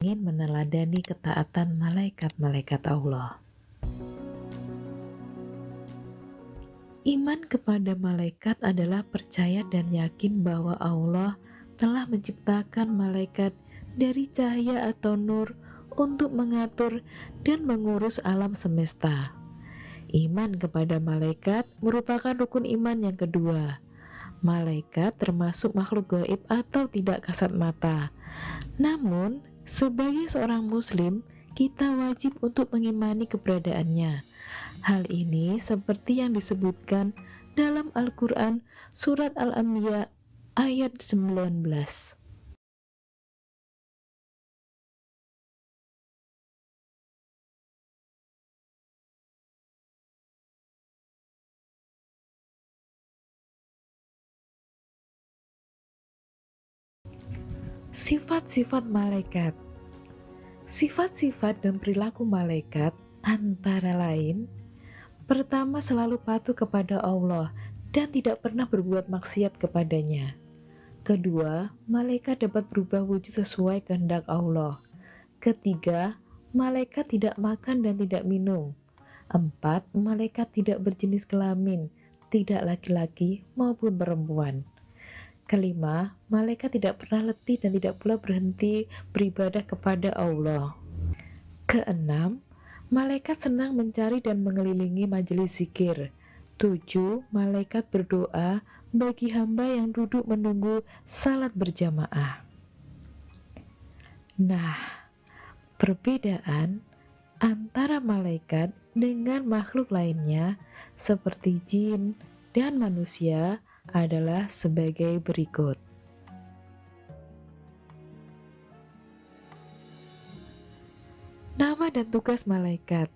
ingin meneladani ketaatan malaikat-malaikat Allah. Iman kepada malaikat adalah percaya dan yakin bahwa Allah telah menciptakan malaikat dari cahaya atau nur untuk mengatur dan mengurus alam semesta. Iman kepada malaikat merupakan rukun iman yang kedua. Malaikat termasuk makhluk gaib atau tidak kasat mata. Namun, sebagai seorang muslim, kita wajib untuk mengimani keberadaannya. Hal ini seperti yang disebutkan dalam Al-Quran Surat Al-Anbiya ayat 19. Sifat-sifat malaikat. Sifat-sifat dan perilaku malaikat antara lain: pertama, selalu patuh kepada Allah dan tidak pernah berbuat maksiat kepadanya. Kedua, malaikat dapat berubah wujud sesuai kehendak Allah. Ketiga, malaikat tidak makan dan tidak minum. Empat, malaikat tidak berjenis kelamin, tidak laki-laki maupun perempuan. Kelima, malaikat tidak pernah letih dan tidak pula berhenti beribadah kepada Allah. Keenam, malaikat senang mencari dan mengelilingi majelis zikir. 7. Malaikat berdoa bagi hamba yang duduk menunggu salat berjamaah. Nah, perbedaan antara malaikat dengan makhluk lainnya seperti jin dan manusia adalah sebagai berikut. Nama dan tugas malaikat.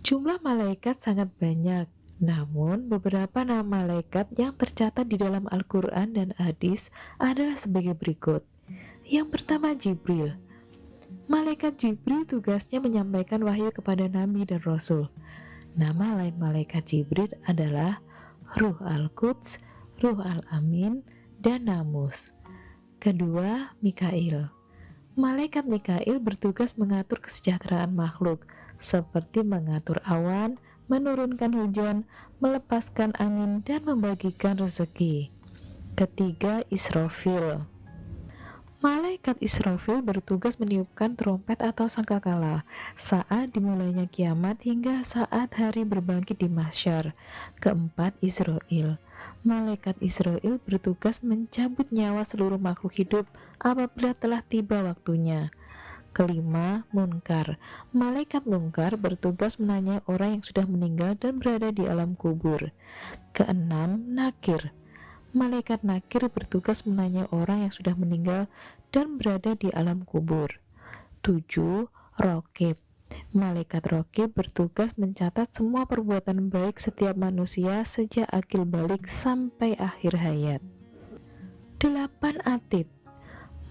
Jumlah malaikat sangat banyak, namun beberapa nama malaikat yang tercatat di dalam Al-Quran dan hadis adalah sebagai berikut. Yang pertama, Jibril. Malaikat Jibril tugasnya menyampaikan wahyu kepada Nabi dan Rasul. Nama lain malaikat Jibril adalah Ruh Al-Quds, Ruh Al-Amin, dan Namus. Kedua, Mikail. Malaikat Mikail bertugas mengatur kesejahteraan makhluk, seperti mengatur awan, menurunkan hujan, melepaskan angin, dan membagikan rezeki. Ketiga, Israfil. Malaikat Israfil bertugas meniupkan trompet atau sangkakala saat dimulainya kiamat hingga saat hari berbangkit di mahsyar. Keempat, Israil. Malaikat Israil bertugas mencabut nyawa seluruh makhluk hidup apabila telah tiba waktunya. Kelima, Munkar. Malaikat Munkar bertugas menanyai orang yang sudah meninggal dan berada di alam kubur. Keenam, Nakir. Malaikat Nakir bertugas menanyai orang yang sudah meninggal dan berada di alam kubur. 7. Rokib. Malaikat Rokib bertugas mencatat semua perbuatan baik setiap manusia sejak akil balik sampai akhir hayat. 8. Atid.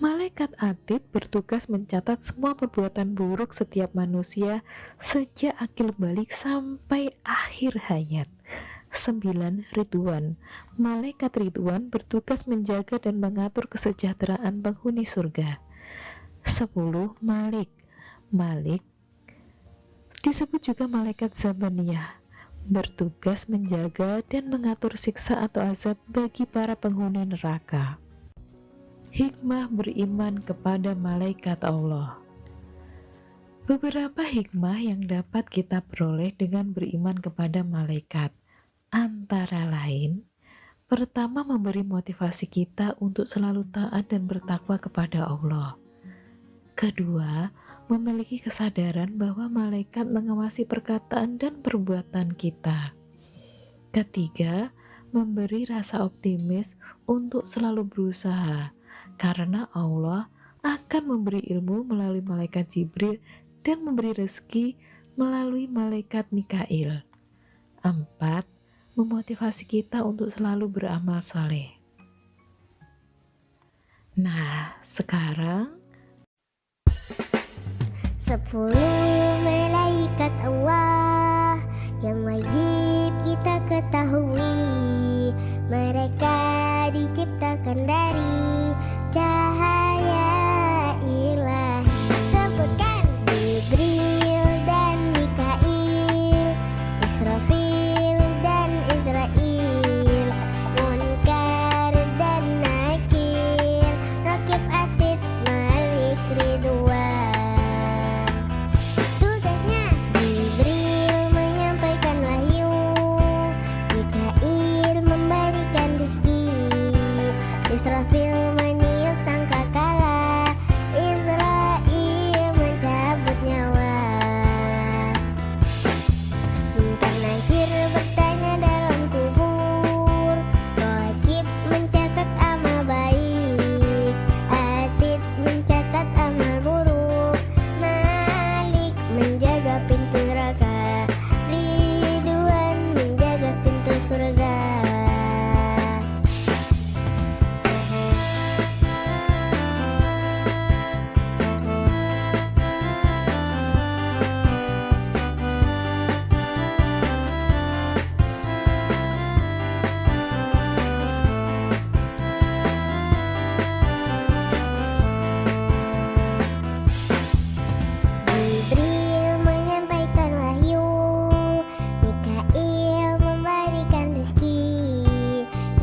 Malaikat Atid bertugas mencatat semua perbuatan buruk setiap manusia sejak akil balik sampai akhir hayat. 9. Ridwan. Malaikat Ridwan bertugas menjaga dan mengatur kesejahteraan penghuni surga. 10. Malik. Malik disebut juga malaikat Zabaniyah, bertugas menjaga dan mengatur siksa atau azab bagi para penghuni neraka. Hikmah beriman kepada malaikat Allah. Beberapa hikmah yang dapat kita peroleh dengan beriman kepada malaikat antara lain: pertama, memberi motivasi kita untuk selalu taat dan bertakwa kepada Allah. Kedua, memiliki kesadaran bahwa malaikat mengawasi perkataan dan perbuatan kita. Ketiga, memberi rasa optimis untuk selalu berusaha, karena Allah akan memberi ilmu melalui malaikat Jibril dan memberi rezeki melalui malaikat Mikail. 4. Memotivasi kita untuk selalu beramal saleh. Nah, sekarang 10 malaikat Allah yang wajib kita ketahui. Mereka diciptakan dari cahaya ilahi.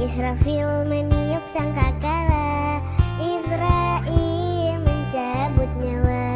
Israfil meniup sangkakala, Israil mencabut nyawa.